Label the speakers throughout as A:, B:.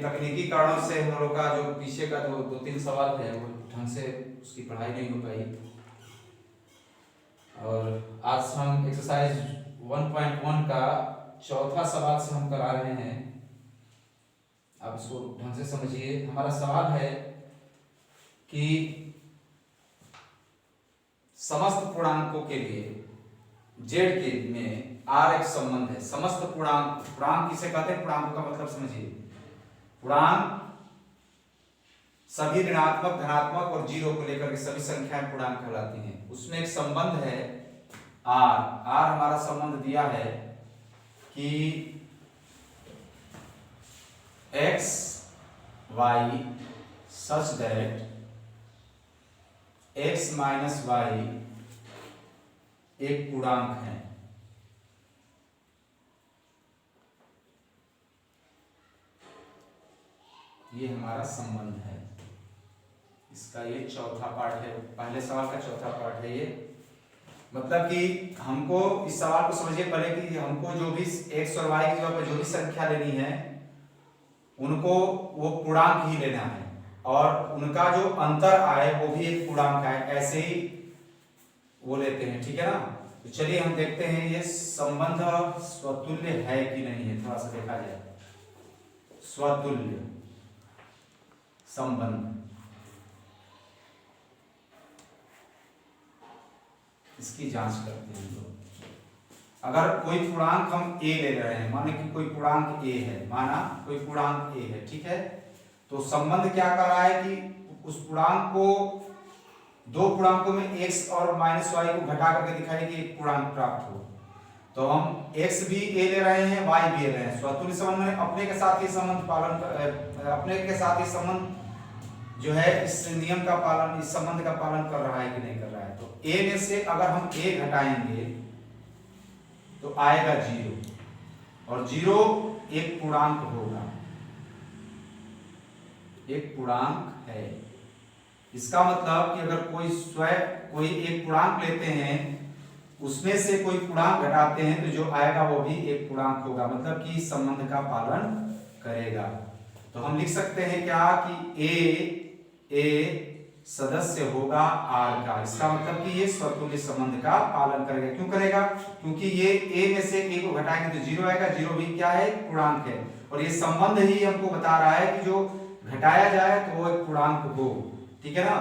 A: तकनीकी कारणों से हम लोग का जो पीछे का जो 2-3 सवाल है वो ढंग से उसकी पढ़ाई नहीं हो पाई। और आज हम एक्सरसाइज 1.1 का चौथा सवाल से हम करा रहे हैं। आप इसको ढंग से समझिए। हमारा सवाल है कि समस्त पूर्णांकों के लिए जेड के में आर एक संबंध है। समस्त पूर्णांक किसे कहते हैं? पूर्णांकों का मतलब समझिए। पूर्णांक सभी ऋणात्मक, धनात्मक और जीरो को लेकर के सभी संख्याएं पूर्णांक कहलाती हैं। उसमें एक संबंध है आर। आर हमारा संबंध दिया है कि x y such that x minus y एक पूर्णांक है। ये हमारा संबंध है। इसका ये चौथा पार्ट है, पहले सवाल का चौथा पार्ट है ये। मतलब कि हमको इस सवाल को समझिए पहले कि हमको जो भी एक्स और वाई की जगह पर जो भी संख्या लेनी है उनको वो पूर्णांक ही लेना है और उनका जो अंतर आए वो भी एक पूर्णांक आए, ऐसे ही वो लेते हैं। ठीक है ना? तो चलिए हम देखते हैं ये संबंध स्वतुल्य है कि नहीं है। थोड़ा सा देखा जाए। स्वतुल्य संबंध, इसकी जांच करते हैं। अगर कोई पूर्णांक हम ए ले रहे हैं, माने कि कोई पूर्णांक ए है, माना कोई पूर्णांक ए है, ठीक है, तो संबंध क्या कर रहा है कि उस पूर्णांक को दो पूर्णांकों में x और माइनस वाई को घटा करके दिखाइए कि एक पूर्णांक प्राप्त हो। तो हम x भी a ले रहे हैं, y भी ले रहे हैं। स्वतुल्य संबंध में अपने के साथ ही संबंध पालन अपने के साथ ही संबंध जो है इस नियम का पालन, इस संबंध का पालन कर रहा है कि नहीं कर रहा है। तो a में से अगर हम a घटाएंगे तो आएगा 0 और 0 एक पूर्णांक होगा, एक पूर्णांक है। इसका मतलब कि अगर कोई एक पूर्णांक लेते हैं उसमें से कोई पूर्णांक घटाते हैं तो जो आएगा वो भी एक पूर्णांक होगा, मतलब कि संबंध का पालन करेगा। तो हम लिख सकते हैं क्या कि ए सदस्य होगा आर का। इसका मतलब कि ये स्वतुल्य संबंध का पालन करेगा। क्यों करेगा? क्योंकि ये ए में से ए को घटाएंगे तो 0 आएगा। 0 भी क्या है? पूर्णांक है। और ये संबंध ही हमको बता रहा है कि जो घटाया जाए तो वो एक पूर्णांक हो। ठीक है ना?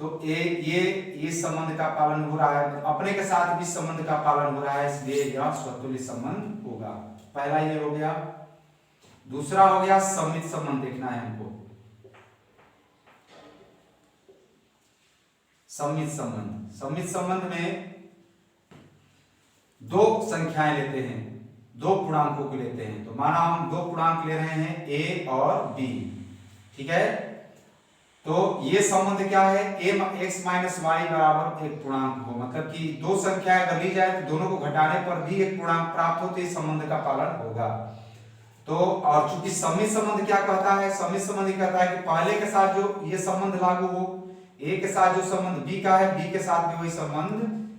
A: तो ये संबंध का पालन हो रहा है, अपने के साथ भी संबंध का पालन हो रहा है, इसलिए यह स्वतुल्य संबंध होगा। पहला ये हो गया। दूसरा हो गया सममित संबंध। देखना है हमको सममित संबंध। सममित संबंध में दो संख्याएं लेते हैं, दो पूर्णांकों को लेते हैं। तो माना हम दो पूर्णांक ले रहे हैं a और b, ठीक है। तो ये संबंध क्या है? x माइनस वाई बराबर एक पूर्णांक हो, मतलब कि दो संख्या अगर ली जाए तो दोनों को घटाने पर भी एक पूर्णांक प्राप्त हो, तो इस संबंध का पालन होगा। तो और चूंकि सममित संबंध क्या कहता है? सममित संबंध कहता है कि पहले के साथ जो ये संबंध लागू हो, a के साथ जो संबंध b का है, b के साथ भी वही संबंध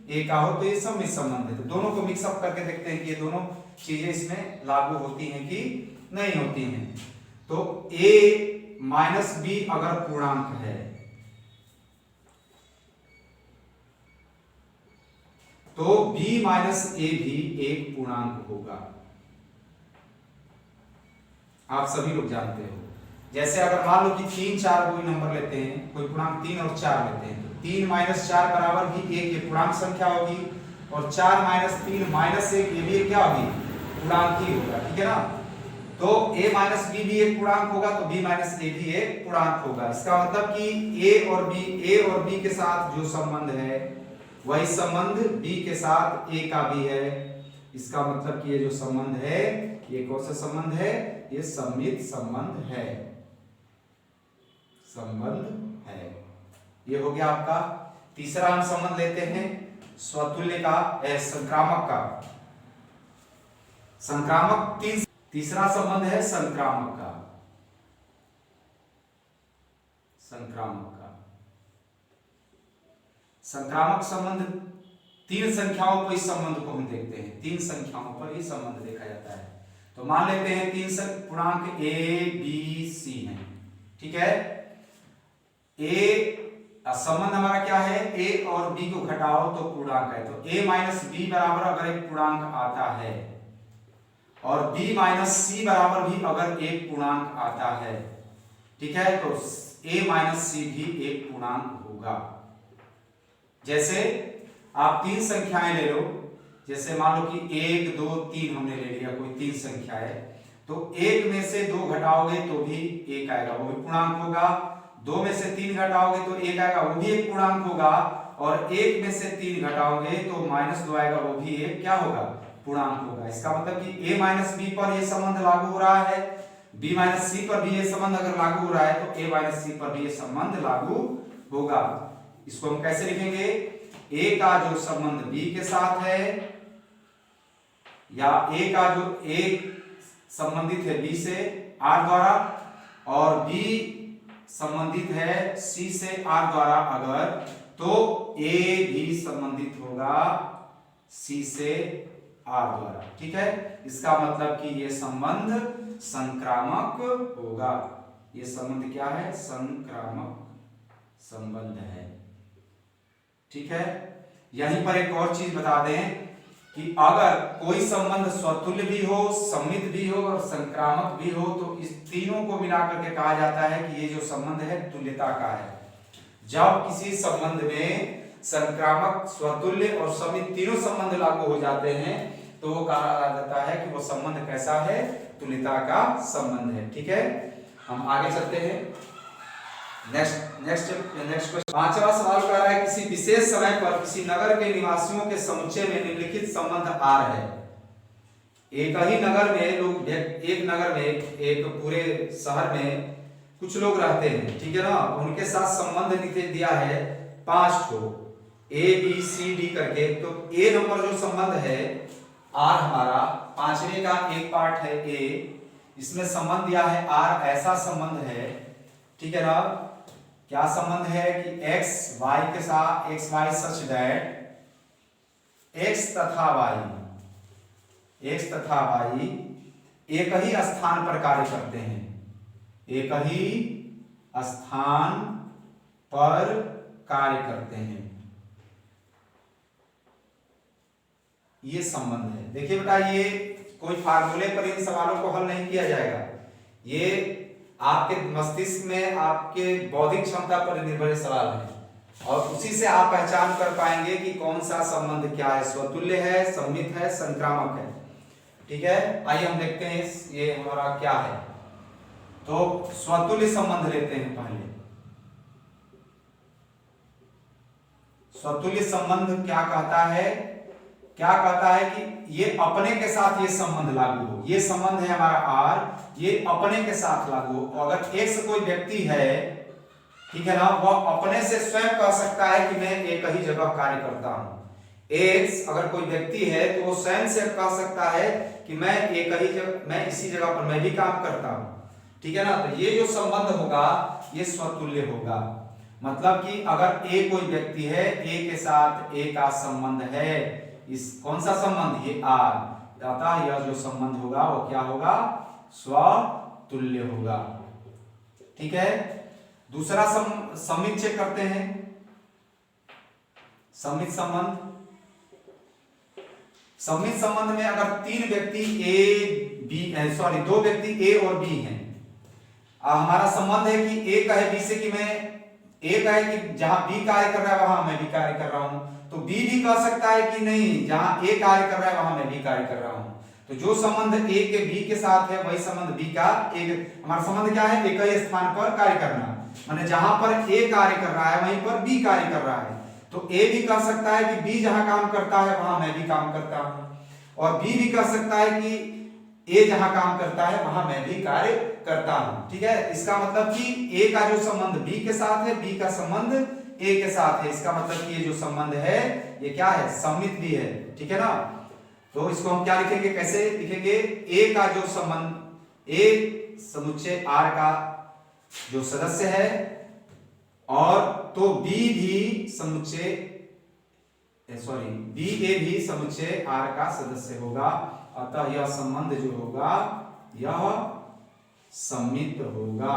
A: a का हो, तो ये सममित संबंध है। तो दोनों को मिक्सअप करके देखते हैं कि ये दोनों चीजें इसमें लागू होती हैं कि नहीं होती हैं। तो a माइनस b अगर पूर्णांक है तो b माइनस a भी एक पूर्णांक होगा। आप सभी लोग जानते हो। जैसे अगर मान लो कि 3, 4 कोई नंबर लेते हैं, कोई पूर्णांक 3 और 4 लेते हैं, तो 3 माइनस 4 बराबर भी 1 ये पूर्णांक संख्या होगी, और 4 माइनस 3 माइनस 1 ये भी क्या होगी? पूर्णांक ही होगा। ठीक है ना? तो a माइनस b भी एक पूर्णांक होगा, तो b माइनस a भी एक पूर्णांक होगा। इसका मतलब कि a और b के साथ जो संबंध है वही संबंध b के साथ a का भी है। इसका मतलब कि ये जो संबंध है ये कौन सा संबंध है? ये सममित संबंध है, संबंध है। ये हो गया आपका। तीसरा हम संबंध लेते हैं स्वतुल्य का, संक्रामक का। संक्रामक तीसरा संबंध है संक्रामक का। संक्रामक का संक्रामक संबंध 3 संख्याओं पर इस संबंध को हम देखते हैं। 3 संख्याओं पर ये संबंध देखा जाता है। तो मान लेते हैं तीन पूर्णांक ए बी सी हैं, ठीक है। ए संबंध हमारा क्या है, ए और बी को घटाओ तो पूर्णांक है, तो ए माइनस बी बराबर अगर एक पूर्णांक आता है और बी माइनस सी बराबर भी अगर एक पूर्णांक आता है, ठीक है, तो ए माइनस सी भी एक पूर्णांक होगा। जैसे आप तीन संख्याएं ले लो, जैसे मान लो कि 1 2 3 हमने ले लिया, कोई तीन संख्या है, तो एक में से दो घटाओगे तो भी एक आएगा, वो भी पूर्णांक होगा। दो में से तीन घटाओगे तो एक आएगा, वो भी एक पूर्णांक होगा। और एक में से तीन घटाओगे तो -2 आएगा, वो भी एक क्या होगा, पूर्णांक होगा। इसका मतलब कि a माइनस बी पर ये संबंध लागू हो रहा है, b माइनस सी पर भी ये संबंध अगर लागू हो रहा है तो a माइनस सी पर भी ये संबंध लागू होगा। इसको हम कैसे लिखेंगे, a का जो संबंध b के साथ है, या a का जो a संबंधित है b से r द्वारा, और b संबंधित है c से r द्वारा अगर, तो a भी संबंधित होगा c से r द्वारा, ठीक है। इसका मतलब कि ये संबंध संक्रामक होगा। ये संबंध क्या है, संक्रामक संबंध है, ठीक है। यहीं पर एक और चीज बता दें कि अगर कोई संबंध स्वतुल्य भी हो, सममित भी हो और संक्रामक भी हो, तो इस तीनों को मिलाकर के कहा जाता है कि ये जो संबंध है तुल्यता का है। जब किसी संबंध में संक्रामक, स्वतुल्य और सममित तीनों संबंध लागू हो जाते हैं तो वो कहा जाता है कि वो संबंध कैसा है, तुल्यता का संबंध है, ठीक है। हम आगे चलते हैं। नेक्स्ट क्वेश्चन, पांचवा सवाल कह रहा है किसी विशेष समय पर किसी नगर के निवासियों के समुच्चय में निम्नलिखित संबंध आर है। एक ही नगर में लोग, एक नगर में, एक पूरे शहर में कुछ लोग रहते हैं, ठीक है ना। उनके साथ संबंध दिया है 5 ठो, ए बी सी डी करके। तो ए नंबर जो संबंध है आर, हमारा पांचवे का एक पार्ट है ए, इसमें संबंध दिया है आर, ऐसा संबंध है, ठीक है ना। क्या संबंध है कि x y के साथ, x y such that x तथा y एक ही स्थान पर कार्य करते हैं, एक ही स्थान पर कार्य करते हैं, ये संबंध है। देखिए बेटा, ये कोई फार्मूले पर इन सवालों को हल नहीं किया जाएगा, ये आपके मस्तिष्क में, आपके बौद्धिक क्षमता पर निर्भर सवाल है, और उसी से आप पहचान कर पाएंगे कि कौन सा संबंध क्या है, स्वतुल्य है, सममित है, संक्रामक है, ठीक है। आइए हम देखते हैं ये हमारा क्या है। तो स्वतुल्य संबंध लेते हैं पहले। स्वतुल्य संबंध क्या कहता है, क्या कहता है कि ये अपने के साथ ये संबंध लागू हो। ये संबंध है हमारा आर, ये अपने के साथ लागू हो। अगर एक से कोई व्यक्ति है, ठीक है ना, वह अपने से स्वयं कह सकता है कि मैं एक ही जगह कार्य करता हूं। एक अगर कोई व्यक्ति है तो वो स्वयं से कह सकता है कि मैं एक ही जगह, मैं इसी जगह पर मैं भी काम करता हूं, ठीक है ना। तो ये जो संबंध होगा ये स्वतुल्य होगा। मतलब कि अगर ए कोई व्यक्ति है, ए के साथ ए का संबंध है, इस कौन सा संबंध, ये आर, अतः यह जो संबंध होगा वो क्या होगा, स्वतुल्य होगा, ठीक है। दूसरा सममित चेक करते हैं। सममित संबंध, सममित संबंध में अगर तीन व्यक्ति दो व्यक्ति ए और बी हैं, हमारा संबंध है कि ए कहे बी से कि मैं, ए कहे कि जहां बी कार्य कर रहा है वहां मैं भी कार्य कर रहा हूं, तो बी भी कह सकता है कि नहीं, जहां ए कार्य कर रहा है वहां मैं भी कार्य कर रहा हूं। तो जो संबंध ए के बी के साथ है वही संबंध बी का एक, हमारा संबंध क्या है, एक ही स्थान पर कार्य करना, माने जहां पर ए कार्य कर रहा है वहीं पर बी कार्य कर रहा है। तो ए भी कह सकता है कि बी जहां काम करता है वहां मैं भी काम करता हूं, और बी भी कह सकता है कि ए जहां काम करता है वहां मैं भी कार्य करता हूं, ठीक है। इसका मतलब कि ए का जो संबंध बी के साथ है, बी का संबंध ए के साथ है, इसका मतलब कि ये जो संबंध है ये क्या है, सममित भी है, ठीक है ना। तो इसको हम क्या लिखेंगे, कैसे लिखेंगे, ए का जो संबंध, ए समुच्चय आर का जो सदस्य है, और तो बी भी समुच्चय, बी ए भी समुच्चय आर का सदस्य होगा, अतः यह संबंध जो होगा यह सम्मित होगा।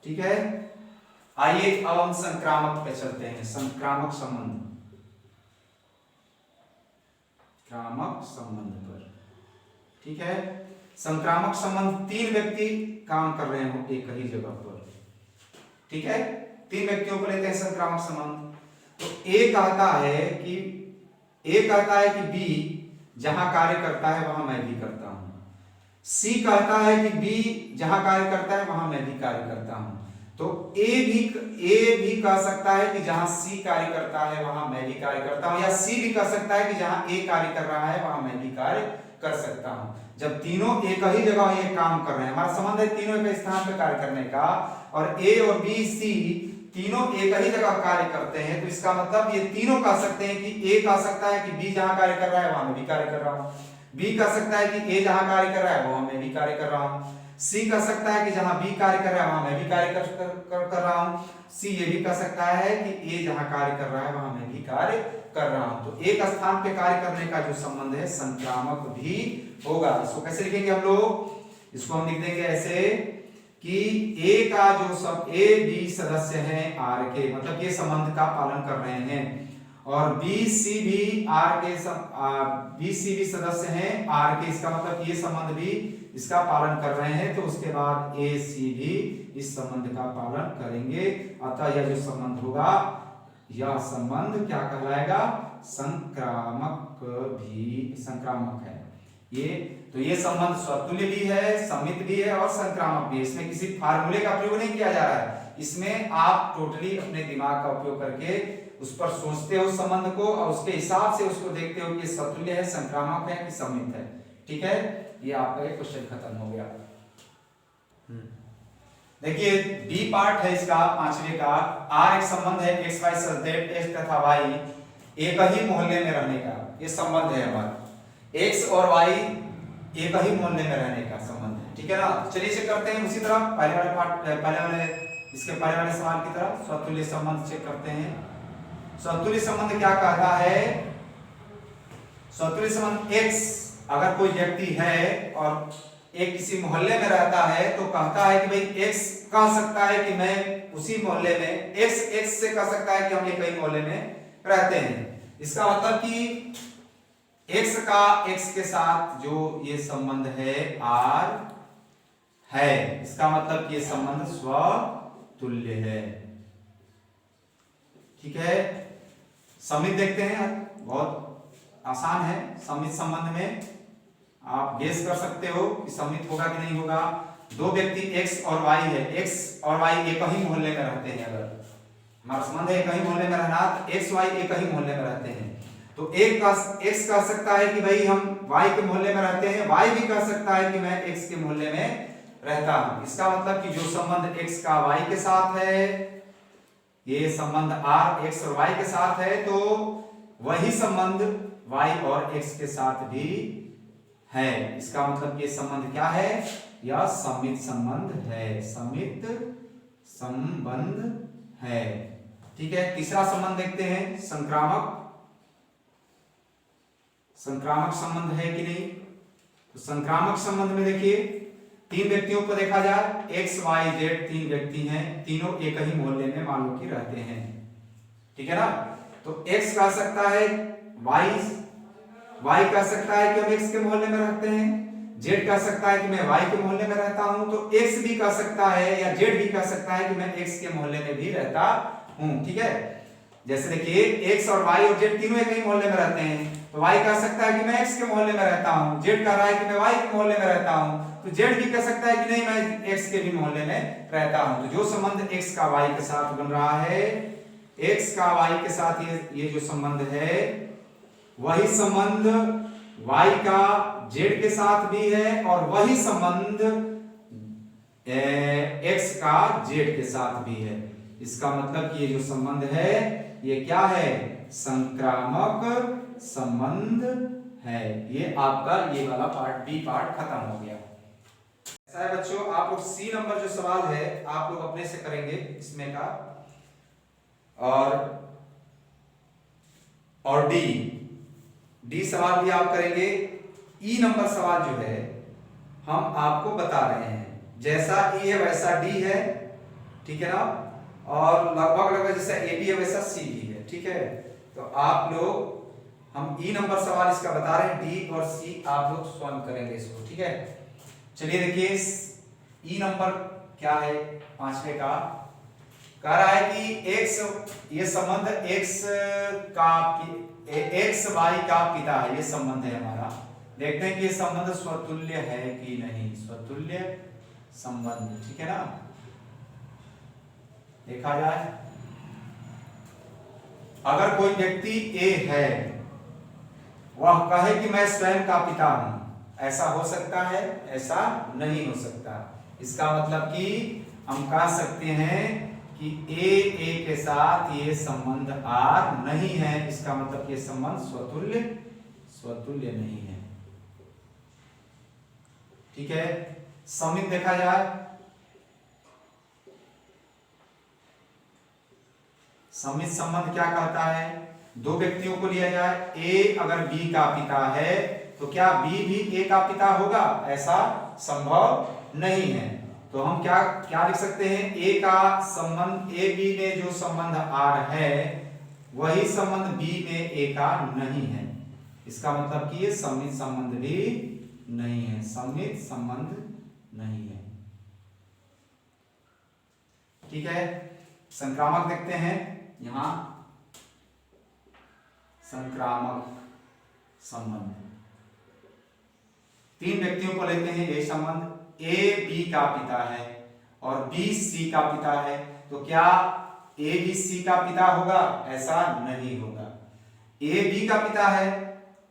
A: ठीक है, आइए अब हम संक्रामक पे चलते हैं। संक्रामक संबंध, क्रामक संबंध पर। ठीक है, संक्रामक संबंध तीन व्यक्ति काम कर रहे हो एक ही जगह पर। ठीक है, तीन व्यक्तियों को लेते हैं संक्रामक संबंध। तो ए कहता है कि बी जहां कार्य करता है वहां मैं भी करता हूं। सी कहता है कि बी जहां कार्य करता है वहां मैं भी कार्य करता हूं। तो ए भी कह सकता है कि जहां सी कार्य करता है वहां मैं भी कार्य करता हूं, या सी भी कह सकता है कि जहां ए कार्य कर रहा है वहां मैं भी कार्य कर सकता हूं। जब तीनों एक ही जगह ये काम कर रहे हैं, हमारा संबंध है तीनों एक स्थान पर कार्य करने का, और ए और बी सी तीनों एक ही जगह कार्य करते हैं, तो इसका मतलब ये तीनों कह सकते हैं कि ए कह सकता है कि बी जहां कार्य कर रहा है वहां मैं भी कार्य कर रहा हूं, बी कह सकता है कि ए जहां कार्य कर रहा है वहां मैं भी कार्य कर रहा हूं, सी कह सकता है कि जहां बी कार्य कर रहा है वहां मैं भी कार्य कर रहा हूं, सी ये भी कह सकता है कि ए जहां कार्य कर रहा है वहां मैं भी कार्य कर रहा हूं। तो एक स्थान पे कार्य करने का जो संबंध है संक्रामक भी होगा। इसको कैसे लिखेंगे हम लोग? इसको हम लिख देंगे ऐसे कि ए का जो सब ए बी सदस्य हैं आर के, मतलब ये संबंध का पालन कर रहे हैं, और बी सी भी बी सी भी सदस्य हैं आर के, इसका मतलब ये संबंध भी इसका पालन कर रहे हैं, तो उसके बाद ए सी भी इस संबंध का पालन करेंगे। अतः यह जो संबंध होगा यह संबंध क्या कहलाएगा? संक्रामक है। ये संबंध स्वतुल्य भी है, सम्मित भी है और संक्रामक भी है। इसमें किसी फार्मूले का प्रयोग नहीं किया जा रहा है, इसमें आप टोटली अपने दिमाग का उपयोग करके उस पर सोचते हो संबंध को, और उसके हिसाब से उसको देखते हो कि स्वतुल्य है, संक्रामक है कि सम्मित है। ठीक है, ये आपका एक क्वेश्चन खत्म हो गया। देखिए बी पार्ट है इसका पांचवे का। आर एक संबंध है एक्स वाई सदैव एक्स तथा वाई एक ही मोहल्ले में रहने का, ये संबंध है हमारा। एक्स और वाई एक ही मोहल्ले में रहने का संबंध है। ठीक है ना, चलिए चेक करते हैं उसी तरह पहले वाले सवाल की तरह स्वतुल्य संबंध चेक करते हैं। स्वतुल्य संबंध क्या कहता है? स्वतुल्य संबंध एक्स अगर कोई व्यक्ति है और एक किसी मोहल्ले में रहता है तो कहता है कि भाई एक्स कह सकता है कि मैं उसी मोहल्ले में, एक्स से कह सकता है कि हम एक ही मोहल्ले में रहते हैं। इसका मतलब कि एक्स का एक्स के साथ जो ये संबंध है आर है, इसका मतलब ये संबंध स्वतुल्य है। ठीक है, सम्मित देखते हैं, बहुत आसान है। सम्मित संबंध में आप गेस कर सकते हो कि सम्मित होगा कि नहीं होगा। दो व्यक्ति एक्स और वाई है, एक्स और वाई एक ही मोहल्ले में रहते हैं, अगर हमारा संबंध है एक ही मोहल्ले में रहना, तो एक्स वाई एक ही मोहल्ले में रहते हैं, तो एक्स कह सकता है कि भाई हम वाई के मोहल्ले में रहते हैं, वाई भी कह सकता है कि मैं एक्स के मोहल्ले में रहता हूं। इसका मतलब कि जो संबंध एक्स का वाई के साथ है, ये संबंध आर एक्स और वाई के साथ है, तो वही संबंध वाई और एक्स के साथ भी है। इसका मतलब ये संबंध क्या है? यह सम्मित संबंध है, सम्मित संबंध है। ठीक है, तीसरा संबंध देखते हैं, संक्रामक संबंध है कि नहीं। तो संक्रामक संबंध में देखिए तीन व्यक्तियों को देखा जाए, एक्स वाई जेड तीन व्यक्ति हैं, तीनों एक ही मोहल्ले में मान लो कि रहते हैं। ठीक है ना, तो एक्स कह सकता है वाई कह सकता है कि हम एक्स के मोहल्ले में रहते हैं, जेड कह सकता है कि मैं वाई के मोहल्ले में रहता हूं, तो एक्स भी कह सकता है या जेड भी कह सकता है कि मैं एक्स के मोहल्ले में भी रहता हूं। ठीक है, जैसे देखिए एक्स और वाई और जेड तीनों एक ही मोहल्ले में रहते हैं, तो वाई कह सकता है कि मैं एक्स के मोहल्ले में रहता हूं, जेड कह रहा है कि मैं वाई के मोहल्ले में रहता हूं, तो जेड भी कह सकता है कि नहीं मैं एक्स के भी मोहल्ले में रहता हूं। तो जो संबंध एक्स का वाई के साथ बन रहा है, एक्स का वाई के साथ ये जो संबंध है, वही संबंध y का z के साथ भी है, और वही संबंध x का z के साथ भी है। इसका मतलब कि ये जो संबंध है ये क्या है? संक्रामक संबंध है। ये आपका ये वाला पार्ट बी पार्ट खत्म हो गया। ऐसा है बच्चों, आप लोग सी नंबर जो सवाल है आप लोग अपने से करेंगे इसमें का, और डी सवाल भी आप करेंगे। ई नंबर सवाल जो है हम आपको बता रहे हैं, जैसा ई है वैसा डी है, ठीक है ना, और लगभग लगभग जैसा ए बी है वैसा सी भी है, ठीक है। तो आप लोग, हम ई नंबर सवाल इसका बता रहे हैं, डी और सी आप लोग स्वयं करेंगे इसको, ठीक है। चलिए देखिए ई नंबर क्या है, 5वें का कह रहा है कि x, ये संबंध x का x y का पिता है, ये संबंध है हमारा। देखते हैं कि ये संबंध स्वतुल्य है कि नहीं, स्वतुल्य संबंध, ठीक है ना। देखा जाए, अगर कोई व्यक्ति A है, वह कहे कि मैं स्वयं का पिता हूं, ऐसा हो सकता है? ऐसा नहीं हो सकता। इसका मतलब कि हम कह सकते हैं कि A के साथ ये संबंध R नहीं है, इसका मतलब ये संबंध स्वतुल्य नहीं है, ठीक है। समित देखा जाए, समित संबंध क्या कहता है, दो व्यक्तियों को लिया जाए, A अगर B का पिता है तो क्या B भी A का पिता होगा? ऐसा संभव नहीं है। तो हम क्या क्या लिख सकते हैं, A का संबंध A B में जो संबंध R है वही संबंध B में A का नहीं है। इसका मतलब कि ये समित संबंध भी नहीं है, समित संबंध नहीं है, ठीक है। संक्रामक देखते हैं, यहां संक्रामक संबंध, तीन व्यक्तियों को लेते हैं, ये संबंध A B का पिता है और B C का पिता है, तो क्या A B C का पिता होगा? ऐसा नहीं होगा। A B का पिता है,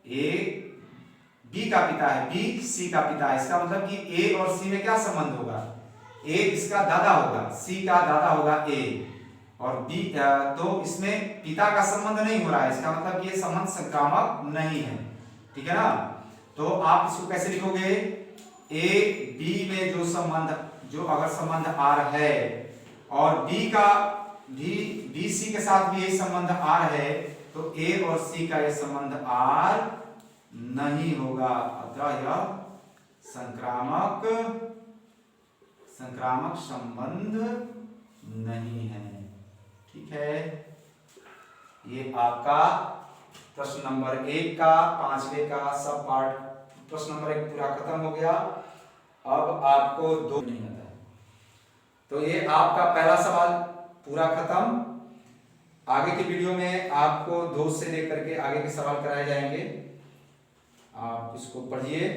A: A B का पिता है, B C का पिता है, इसका मतलब कि A और C में क्या संबंध होगा? A इसका दादा होगा, C का दादा होगा A, और B तो इसमें पिता का संबंध नहीं हो रहा है, इसका मतलब ये संबंध संक्रामक नहीं है, ठीक है ना। तो आप इसको कैसे लिखोगे, A B में जो संबंध, जो अगर संबंध R है और B C के साथ भी यही संबंध R है, तो A और C का यह संबंध R नहीं होगा, अतः यह संक्रामक संबंध नहीं है, ठीक है। ये आपका प्रश्न नंबर 1 का 5वें का सब पार्ट, प्रश्न नंबर 1 पूरा खत्म हो गया। अब आपको 2 नहीं आता है, तो ये आपका पहला सवाल पूरा खत्म। आगे की वीडियो में आपको 2 से लेकर के आगे के सवाल कराए जाएंगे, आप इसको पढ़िए।